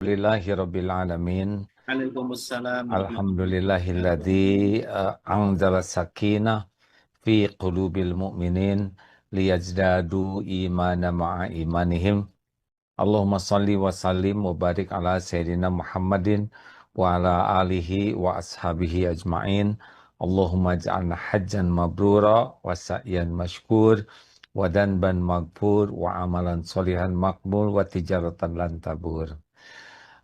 Alhamdulillahirabbil alamin. Waalaikumsalam warahmatullahi wabarakatuh. Alhamdulillahilladzi anzala sakinah fi qulubil mu'minin liyazdadu imana ma'a imanihim. Allahumma salli wa sallim wa barik ala sayyidina Muhammadin wa ala alihi wa ashabihi ajma'in. Allahumma ja'alna hajjan mabrura wa sa'yan mashkur wa danban maghfur wa amalan solihan makbul wa tijaratan lan tabur.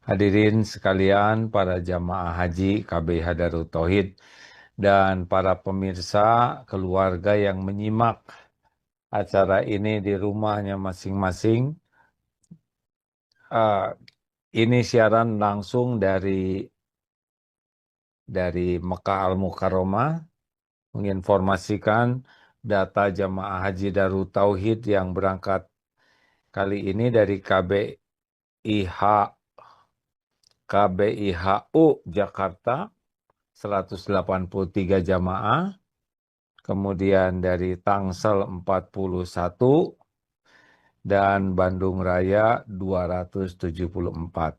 Hadirin sekalian, para jamaah haji KBH Darut Tauhid dan para pemirsa keluarga yang menyimak acara ini di rumahnya masing-masing. Uh, ini siaran langsung dari Mekah Al-Mukarramah menginformasikan data jamaah haji Darut Tauhid yang berangkat kali ini dari KBIHU Jakarta 183 jamaah, kemudian dari Tangsel 41 dan Bandung Raya 274.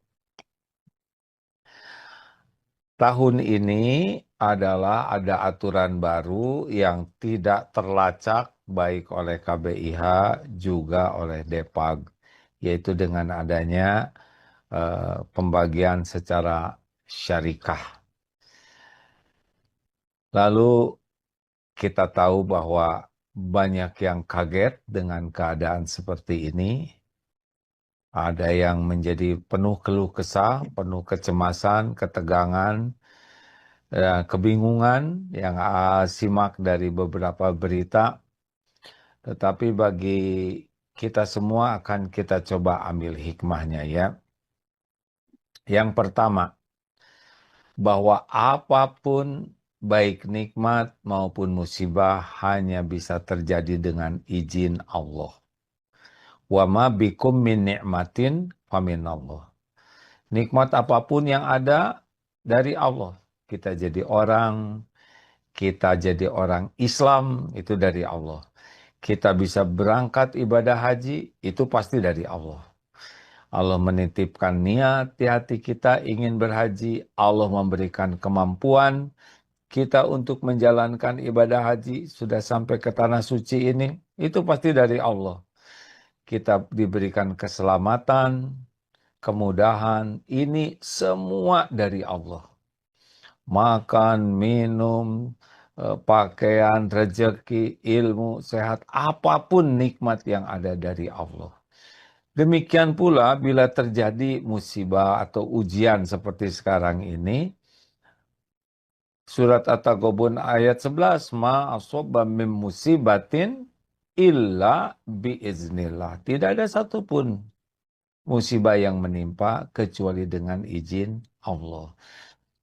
Tahun ini ada aturan baru yang tidak terlacak baik oleh KBIH juga oleh Depag, yaitu dengan adanya pembagian secara syarikah. Lalu kita tahu bahwa banyak yang kaget dengan keadaan seperti ini. Ada yang menjadi penuh keluh kesah, penuh kecemasan, ketegangan, kebingungan yang simak dari beberapa berita. Tetapi bagi kita semua akan kita coba ambil hikmahnya ya. Yang pertama, bahwa apapun baik nikmat maupun musibah hanya bisa terjadi dengan izin Allah. Wa ma bikum min ni'matin faminallah. Nikmat apapun yang ada dari Allah. Kita jadi orang Islam itu dari Allah. Kita bisa berangkat ibadah haji itu pasti dari Allah. Allah menitipkan niat di hati kita ingin berhaji. Allah memberikan kemampuan kita untuk menjalankan ibadah haji sudah sampai ke tanah suci ini. Itu pasti dari Allah. Kita diberikan keselamatan, kemudahan. Ini semua dari Allah. Makan, minum, pakaian, rezeki, ilmu, sehat, apapun nikmat yang ada dari Allah. Demikian pula bila terjadi musibah atau ujian seperti sekarang ini, surat At-Taghabun ayat 11, ma asobba min musibatin illa biiznillah. Tidak ada satupun musibah yang menimpa kecuali dengan izin Allah.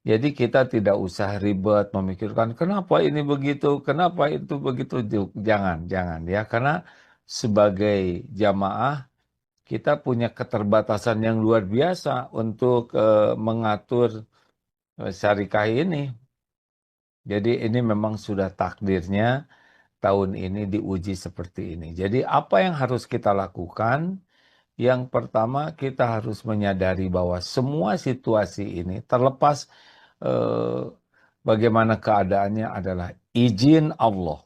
Jadi kita tidak usah ribet memikirkan kenapa ini begitu, kenapa itu begitu. Jangan ya. Karena sebagai jamaah kita punya keterbatasan yang luar biasa untuk mengatur syarikah ini. Jadi ini memang sudah takdirnya tahun ini diuji seperti ini. Jadi apa yang harus kita lakukan? Yang pertama kita harus menyadari bahwa semua situasi ini terlepas bagaimana keadaannya adalah izin Allah.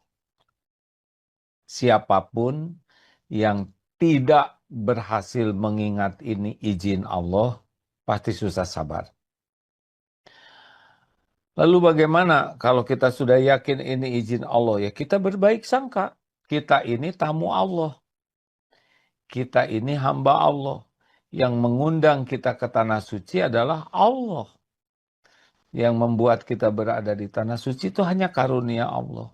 Siapapun yang tidak berhasil mengingat ini izin Allah, pasti susah sabar. Lalu bagaimana kalau kita sudah yakin ini izin Allah? Ya kita berbaik sangka. Kita ini tamu Allah. Kita ini hamba Allah. Yang mengundang kita ke tanah suci adalah Allah. Yang membuat kita berada di tanah suci itu hanya karunia Allah.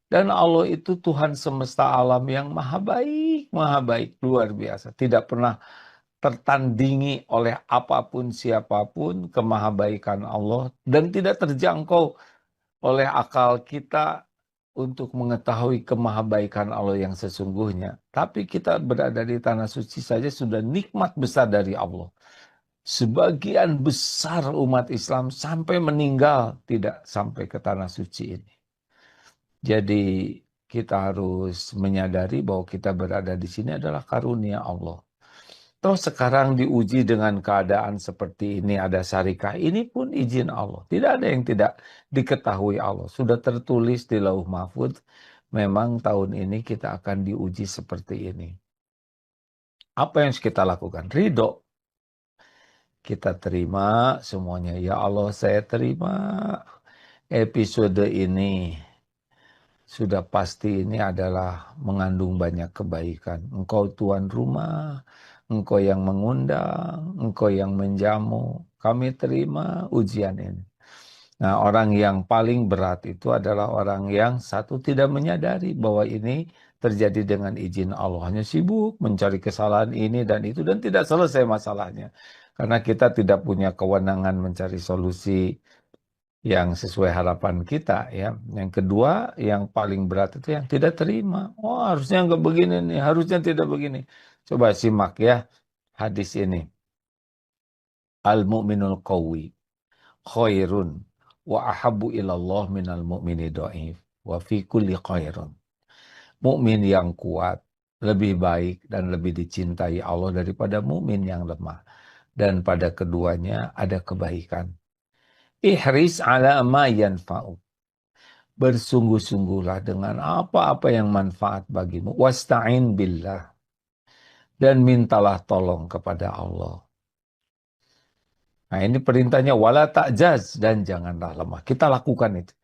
Dan Allah itu Tuhan semesta alam yang maha baik, luar biasa. Tidak pernah tertandingi oleh apapun siapapun kemahabaikan Allah. Dan tidak terjangkau oleh akal kita untuk mengetahui kemahabaikan Allah yang sesungguhnya. Tapi kita berada di tanah suci saja sudah nikmat besar dari Allah. Sebagian besar umat Islam sampai meninggal tidak sampai ke tanah suci ini. Jadi kita harus menyadari bahwa kita berada di sini adalah karunia Allah. Toh sekarang diuji dengan keadaan seperti ini, ada syarikah, ini pun izin Allah. Tidak ada yang tidak diketahui Allah. Sudah tertulis di Lauh Mahfudz, memang tahun ini kita akan diuji seperti ini. Apa yang harus kita lakukan? Ridho. Kita terima semuanya. Ya Allah, saya terima episode ini. Sudah pasti ini adalah mengandung banyak kebaikan. Engkau tuan rumah, engkau yang mengundang, engkau yang menjamu. Kami terima ujian ini. Nah, orang yang paling berat itu adalah orang yang satu tidak menyadari bahwa ini terjadi dengan izin Allah. Hanya sibuk mencari kesalahan ini dan itu dan tidak selesai masalahnya. Karena kita tidak punya kewenangan mencari solusi yang sesuai harapan kita ya. Yang kedua, yang paling berat itu yang tidak terima. Oh, harusnya nggak begini nih, harusnya tidak begini. Coba simak ya hadis ini. Al-mu'minul qawi khairun wa ahabbu ilallah minal mu'mini dhaif wa fi kulli khairun. Mukmin yang kuat lebih baik dan lebih dicintai Allah daripada mukmin yang lemah. Dan pada keduanya ada kebaikan. Ihris ala ma yanfa'u. Bersungguh-sungguhlah dengan apa-apa yang manfaat bagimu. Wasta'in billah. Dan mintalah tolong kepada Allah. Nah ini perintahnya wala ta'jaz dan janganlah lemah. Kita lakukan itu.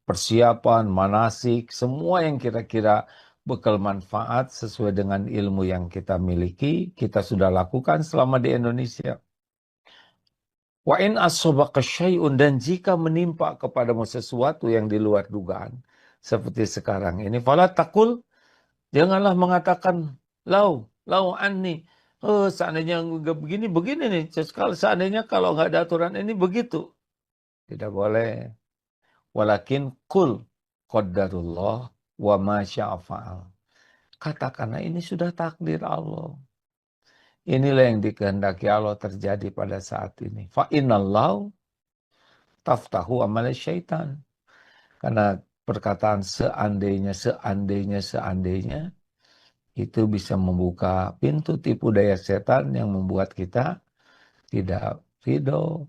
Persiapan, manasik, semua yang kira-kira bekal manfaat sesuai dengan ilmu yang kita miliki, kita sudah lakukan selama di Indonesia. Wa in asobaka syai'un dan jika menimpa kepadamu sesuatu yang di luar dugaan, seperti sekarang ini, fala takul, janganlah mengatakan lau anni. Oh, seandainya nggak begini, begini nih. Seandainya kalau nggak ada aturan ini begitu. Tidak boleh. Walakin kul qaddarullah wa ma sya'afa'al. Katakanlah ini sudah takdir Allah. Inilah yang dikehendaki Allah terjadi pada saat ini. Fa innallahu taftahu amal syaitan. Karena perkataan seandainya itu bisa membuka pintu tipu daya setan yang membuat kita tidak ridho,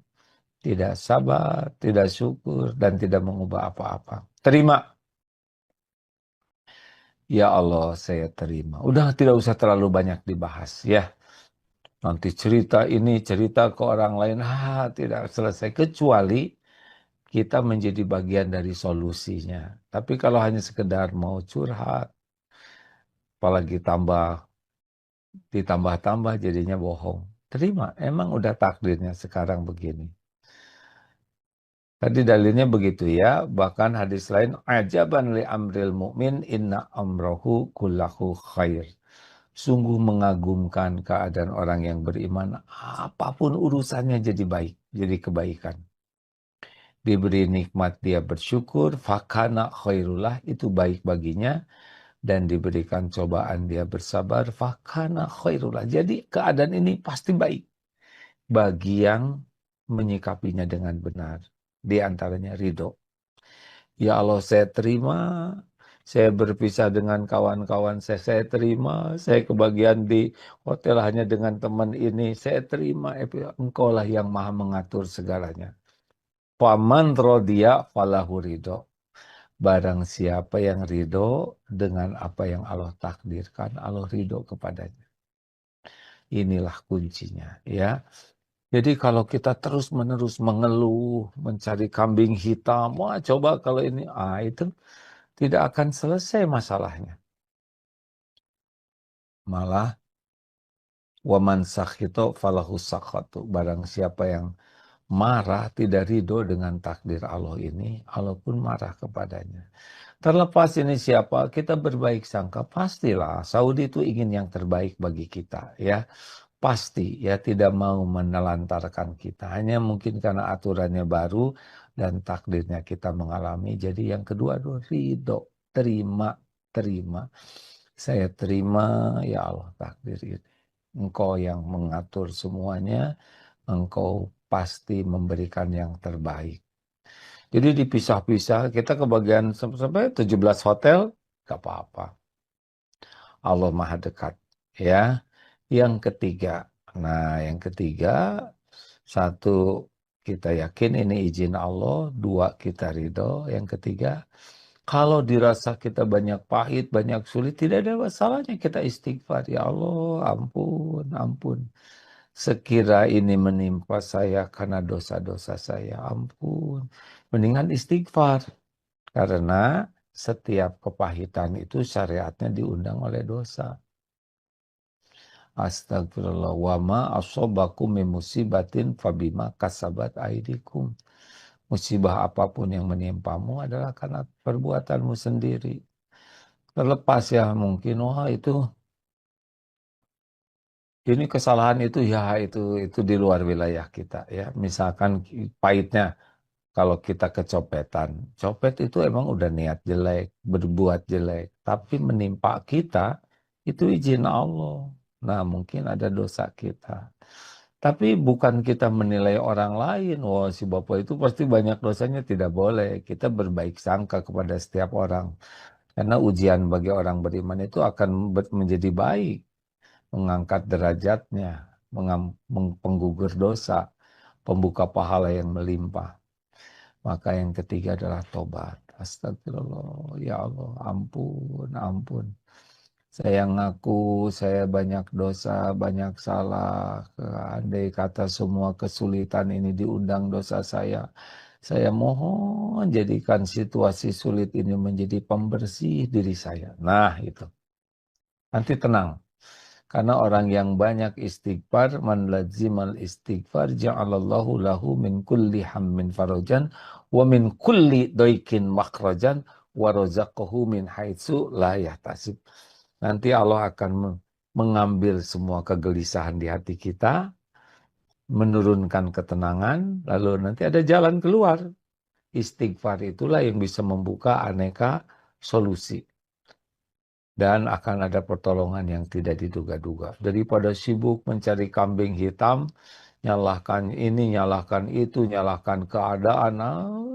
tidak sabar, tidak syukur, dan tidak mengubah apa-apa. Terima. Ya Allah, saya terima. Udah tidak usah terlalu banyak dibahas ya. Nanti cerita ini, cerita ke orang lain, tidak selesai. Kecuali kita menjadi bagian dari solusinya. Tapi kalau hanya sekedar mau curhat, apalagi ditambah-tambah jadinya bohong. Terima, emang udah takdirnya sekarang begini. Tadi dalilnya begitu ya, bahkan hadis lain, ajaban li amril mu'min inna amrohu kullahu khair. Sungguh mengagumkan keadaan orang yang beriman, apapun urusannya jadi baik, jadi kebaikan. Diberi nikmat dia bersyukur, fakana khairullah, itu baik baginya. Dan diberikan cobaan dia bersabar, fakana khairullah. Jadi keadaan ini pasti baik bagi yang menyikapinya dengan benar. Di antaranya ridho. Ya Allah, saya terima. Saya berpisah dengan kawan-kawan saya terima. Saya kebagian di hotel hanya dengan teman ini. Saya terima. Engkau lah yang maha mengatur segalanya. Faman rodiya falahu ridho. Barang siapa yang ridho dengan apa yang Allah takdirkan, Allah ridho kepadanya. Inilah kuncinya ya. Jadi kalau kita terus-menerus mengeluh, mencari kambing hitam, wah coba kalau ini, itu tidak akan selesai masalahnya. Malah, waman sakhito falahu sakhatu. Barang siapa yang marah, tidak ridho dengan takdir Allah ini, Allah pun marah kepadanya. Terlepas ini siapa, kita berbaik sangka, pastilah Saudi itu ingin yang terbaik bagi kita ya. Pasti ya tidak mau menelantarkan kita. Hanya mungkin karena aturannya baru dan takdirnya kita mengalami. Jadi yang kedua ridho, terima. Saya terima ya Allah takdir ini. Engkau yang mengatur semuanya, engkau pasti memberikan yang terbaik. Jadi dipisah-pisah, kita kebagian sampai 17 hotel, gak apa-apa. Allah Maha Dekat. Ya. Yang ketiga, Nah, yang ketiga, satu, kita yakin ini izin Allah. Dua, kita ridho. Yang ketiga, kalau dirasa kita banyak pahit, banyak sulit, tidak ada masalahnya kita istighfar. Ya Allah, ampun, ampun. Sekira ini menimpa saya karena dosa-dosa saya, ampun. Mendingan istighfar. Karena setiap kepahitan itu syariatnya diundang oleh dosa. Astagfirullah wa ma asobakum min musibatin fabima kasabat aidikum. Musibah apapun yang menimpamu adalah karena perbuatanmu sendiri. Terlepas ya mungkin wah itu ini kesalahan itu di luar wilayah kita ya. Misalkan pahitnya kalau kita kecopetan, copet itu emang udah niat jelek, berbuat jelek, tapi menimpa kita itu izin Allah. Nah, mungkin ada dosa kita. Tapi bukan kita menilai orang lain, wah si Bapak itu pasti banyak dosanya, tidak boleh. Kita berbaik sangka kepada setiap orang. Karena ujian bagi orang beriman itu akan menjadi baik, mengangkat derajatnya, penggugur dosa, pembuka pahala yang melimpah. Maka yang ketiga adalah tobat. Astagfirullah, ya Allah, ampun, ampun. Saya ngaku saya banyak dosa, banyak salah. Andai kata semua kesulitan ini diundang dosa saya mohon jadikan situasi sulit ini menjadi pembersih diri saya. Nah, itu. Nanti tenang. Karena orang yang banyak istighfar, man lazimal istighfar, ja'alallahu lahu min kulli hammin farajan, wa min kulli doikin makhrajan, wa rozaqahu min haitsu la yahtasib. Nanti Allah akan mengambil semua kegelisahan di hati kita, menurunkan ketenangan, lalu nanti ada jalan keluar. Istighfar itulah yang bisa membuka aneka solusi. Dan akan ada pertolongan yang tidak diduga-duga. Daripada sibuk mencari kambing hitam, nyalahkan ini, nyalahkan itu, nyalahkan keadaan,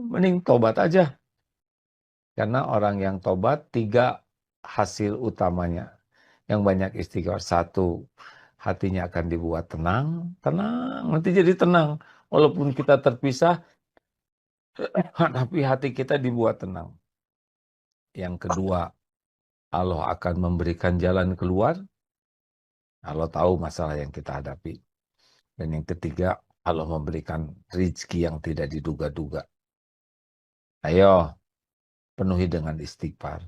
mending tobat aja. Karena orang yang tobat, 3 hasil utamanya. Yang banyak istighfar. 1, hatinya akan dibuat tenang, tenang, nanti jadi tenang. Walaupun kita terpisah, tapi hati kita dibuat tenang. Yang kedua, Allah akan memberikan jalan keluar. Allah tahu masalah yang kita hadapi. Dan yang ketiga, Allah memberikan rezeki yang tidak diduga-duga. Ayo, penuhi dengan istighfar.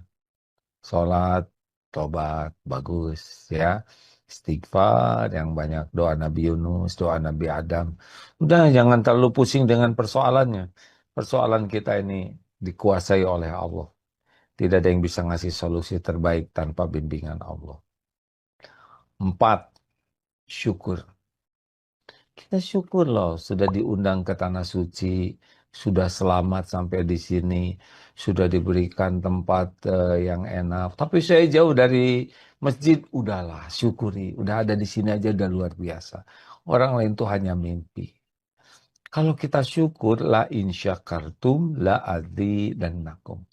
Sholat, tobat, bagus ya. Istighfar yang banyak, doa Nabi Yunus, doa Nabi Adam. Udah, jangan terlalu pusing dengan persoalannya. Persoalan kita ini dikuasai oleh Allah. Tidak ada yang bisa ngasih solusi terbaik tanpa bimbingan Allah. 4, syukur. Kita syukur loh, sudah diundang ke tanah suci, sudah selamat sampai di sini, sudah diberikan tempat yang enak. Tapi saya jauh dari masjid, udahlah, syukuri. Udah ada di sini aja udah luar biasa. Orang lain tuh hanya mimpi. Kalau kita syukur, la insyakartum, la adzi dan nakum.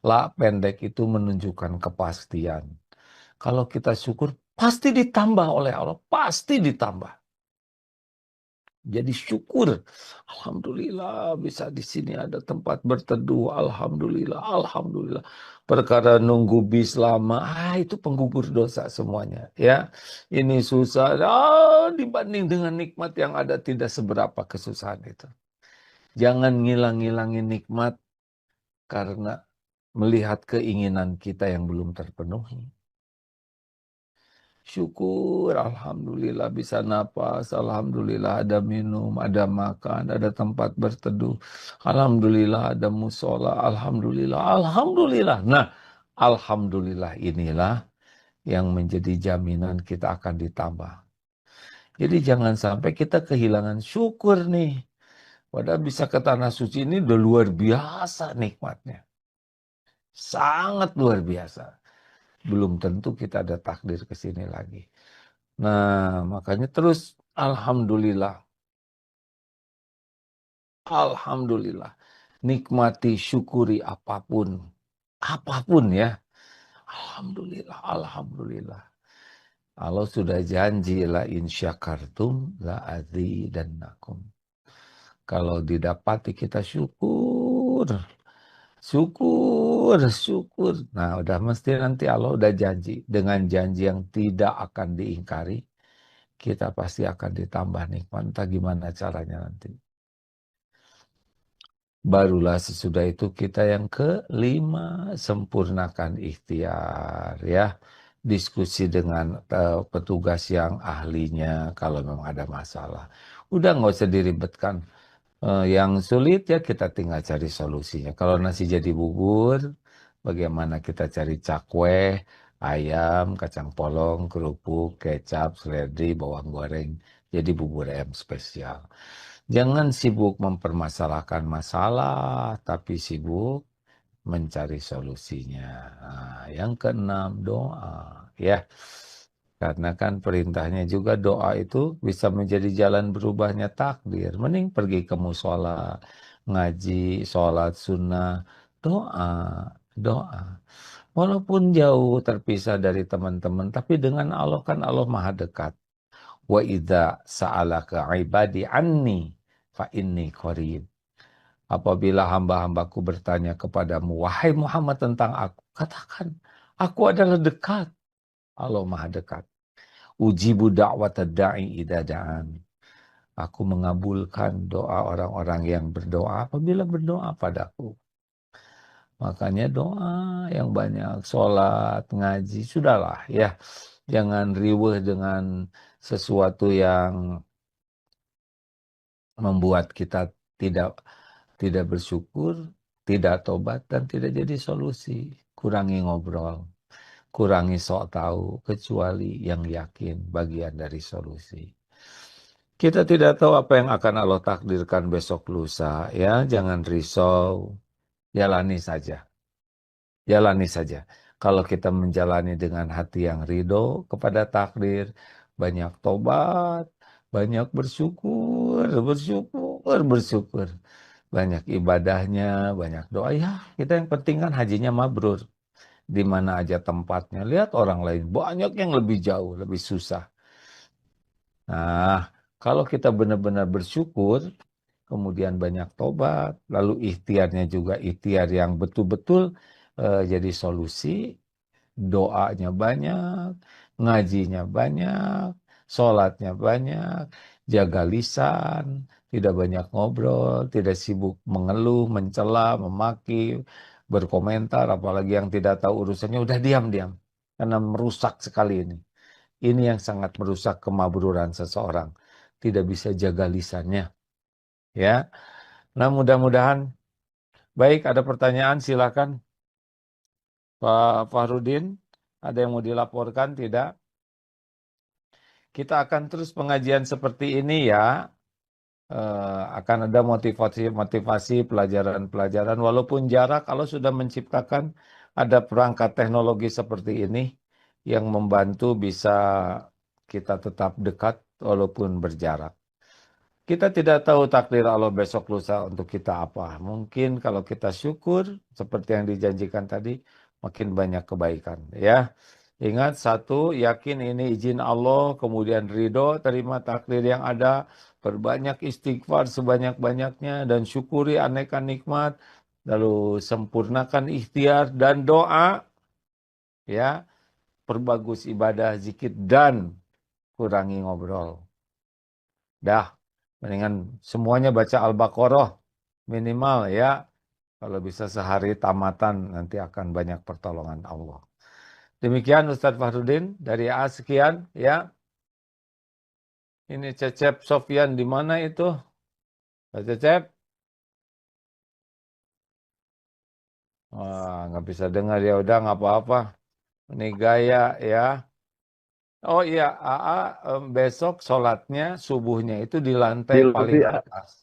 La pendek itu menunjukkan kepastian. Kalau kita syukur, pasti ditambah oleh Allah, pasti ditambah. Jadi syukur, alhamdulillah bisa di sini ada tempat berteduh, alhamdulillah, alhamdulillah. Perkara nunggu bis lama, itu penggugur dosa semuanya, ya. Ini susah, dibanding dengan nikmat yang ada tidak seberapa kesusahan itu. Jangan ngilang-ngilangin nikmat karena melihat keinginan kita yang belum terpenuhi. Syukur, alhamdulillah bisa napas, alhamdulillah ada minum, ada makan, ada tempat berteduh, alhamdulillah ada musola, alhamdulillah, alhamdulillah. Nah, alhamdulillah inilah yang menjadi jaminan kita akan ditambah. Jadi jangan sampai kita kehilangan syukur nih. Padahal bisa ke tanah suci ini udah luar biasa nikmatnya. Sangat luar biasa. Belum tentu kita ada takdir ke sini lagi. Nah, makanya terus alhamdulillah. Alhamdulillah. Nikmati, syukuri apapun. Apapun ya. Alhamdulillah, alhamdulillah. Allah sudah janji la in syakartum la azidannakum. Kalau didapati kita syukur, syukur, syukur. Nah, udah mesti nanti Allah udah janji. Dengan janji yang tidak akan diingkari, kita pasti akan ditambah nikmat. Entah gimana caranya nanti. Barulah sesudah itu kita yang kelima, sempurnakan ikhtiar ya. Diskusi dengan petugas yang ahlinya kalau memang ada masalah. Udah nggak usah diribetkan. Yang sulit ya kita tinggal cari solusinya. Kalau nasi jadi bubur, bagaimana kita cari cakwe, ayam, kacang polong, kerupuk, kecap, seledri, bawang goreng. Jadi bubur ayam spesial. Jangan sibuk mempermasalahkan masalah, tapi sibuk mencari solusinya. Nah, yang keenam, doa. Ya, karena kan perintahnya juga doa itu bisa menjadi jalan berubahnya takdir. Mending pergi ke musola, ngaji, sholat sunnah, doa, doa. Walaupun jauh terpisah dari teman-teman, tapi dengan Allah kan Allah maha dekat. Wa idza sa'alaka ibadi anni fa inni qarib. Apabila hamba-hambaku bertanya kepadamu, wahai Muhammad tentang aku, katakan, aku adalah dekat. Allah maha dekat. Ujibu da'wata da'i idza da'an. Aku mengabulkan doa orang-orang yang berdoa apabila berdoa padaku. Makanya doa yang banyak, sholat, ngaji, sudahlah ya. Jangan riweuh dengan sesuatu yang membuat kita tidak bersyukur, tidak tobat, dan tidak jadi solusi. Kurangi ngobrol, kurangi sok tahu, kecuali yang yakin bagian dari solusi. Kita tidak tahu apa yang akan Allah takdirkan besok lusa, ya. Jangan risau, jalani saja. Jalani saja. Kalau kita menjalani dengan hati yang ridho kepada takdir, banyak tobat, banyak bersyukur, bersyukur, bersyukur. Banyak ibadahnya, banyak doa. Ya, kita yang penting kan hajinya mabrur. Di mana aja tempatnya. Lihat orang lain, banyak yang lebih jauh, lebih susah. Nah, kalau kita benar-benar bersyukur, kemudian banyak tobat, lalu ikhtiarnya juga ikhtiar yang betul-betul jadi solusi, doanya banyak, ngajinya banyak, sholatnya banyak, jaga lisan, tidak banyak ngobrol, tidak sibuk mengeluh, mencela, memaki, berkomentar, apalagi yang tidak tahu urusannya, udah diam-diam. Karena merusak sekali ini. Ini yang sangat merusak kemabruran seseorang. Tidak bisa jaga lisannya. Ya. Nah, mudah-mudahan baik, ada pertanyaan silakan Pak Fahrudin, ada yang mau dilaporkan tidak? Kita akan terus pengajian seperti ini ya. Akan ada motivasi-motivasi pelajaran-pelajaran walaupun jarak kalau sudah menciptakan ada perangkat teknologi seperti ini yang membantu bisa kita tetap dekat walaupun berjarak. Kita tidak tahu takdir Allah besok lusa untuk kita apa. Mungkin kalau kita syukur seperti yang dijanjikan tadi, makin banyak kebaikan. Ya, ingat satu, yakin ini izin Allah, kemudian ridho, terima takdir yang ada, perbanyak istighfar sebanyak-banyaknya dan syukuri aneka nikmat, lalu sempurnakan ikhtiar dan doa, ya, perbagus ibadah, zikir dan kurangi ngobrol. Dah, mendingan semuanya baca Al-Baqarah minimal ya. Kalau bisa sehari tamatan nanti akan banyak pertolongan Allah. Demikian Ustadz Fahrudin dari A sekian ya. Ini Cecep Sofyan di mana itu? Pak Cecep? Wah, nggak bisa dengar ya udah nggak apa-apa. Ini gaya ya. Oh iya, AA besok sholatnya subuhnya itu di lantai paling atas.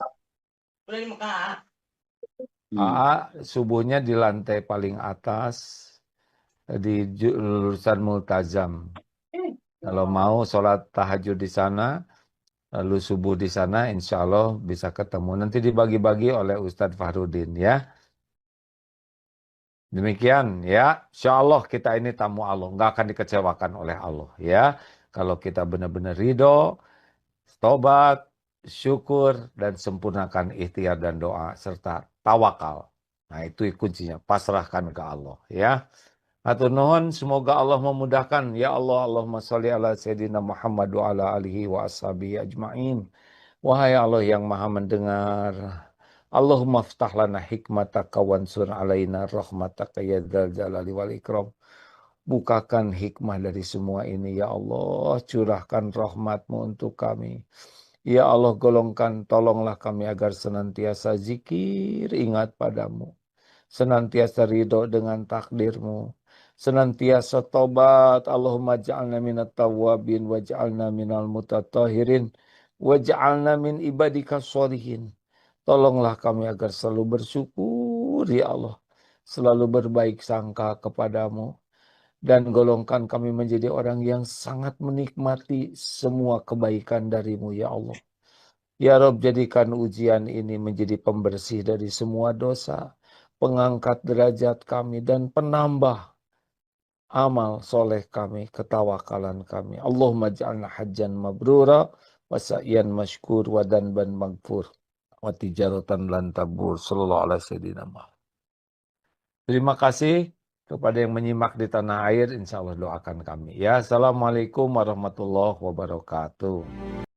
AA subuhnya di lantai paling atas di jurusan Multazam. Kalau mau sholat tahajud di sana, lalu subuh di sana, insya Allah bisa ketemu. Nanti dibagi-bagi oleh Ustadz Fahrudin ya. Demikian ya, insya Allah kita ini tamu Allah, nggak akan dikecewakan oleh Allah ya. Kalau kita benar-benar ridho, tobat, syukur, dan sempurnakan ikhtiar dan doa, serta tawakal. Nah itu kuncinya, pasrahkan ke Allah. Ya, Hatur nuhun, semoga Allah memudahkan. Ya Allah, Allahumma sholli ala Sayyidina Muhammad wa ala alihi wa ashabihi ajma'in. Wahai Allah yang maha mendengar, Allahumma ftah lana hikmataka wansur alaina rahmataka ya dzal jalali wal ikram. Bukakan hikmah dari semua ini ya Allah, curahkan rahmatmu untuk kami. Ya Allah, golongkan, tolonglah kami agar senantiasa zikir, ingat padamu. Senantiasa ridho dengan takdirmu. Senantiasa tobat. Allahumma ja'alna minat tawabin, wa ja'alna minal mutatahirin, wa ja'alna min ibadika sholihin. Tolonglah kami agar selalu bersyukur ya Allah. Selalu berbaik sangka kepadamu. Dan golongkan kami menjadi orang yang sangat menikmati semua kebaikan darimu ya Allah. Ya Rob, jadikan ujian ini menjadi pembersih dari semua dosa, pengangkat derajat kami, dan penambah amal soleh kami, ketawakalan kami. Allahumma ja'alna hajjan mabrura, wa sa'yan mashkur, wa danban maghfur, wa tijaratan lan tabur. Sallallahu alaihi wasallam. Terima kasih kepada yang menyimak di tanah air. Insya Allah doakan kami. Ya, Assalamualaikum warahmatullahi wabarakatuh.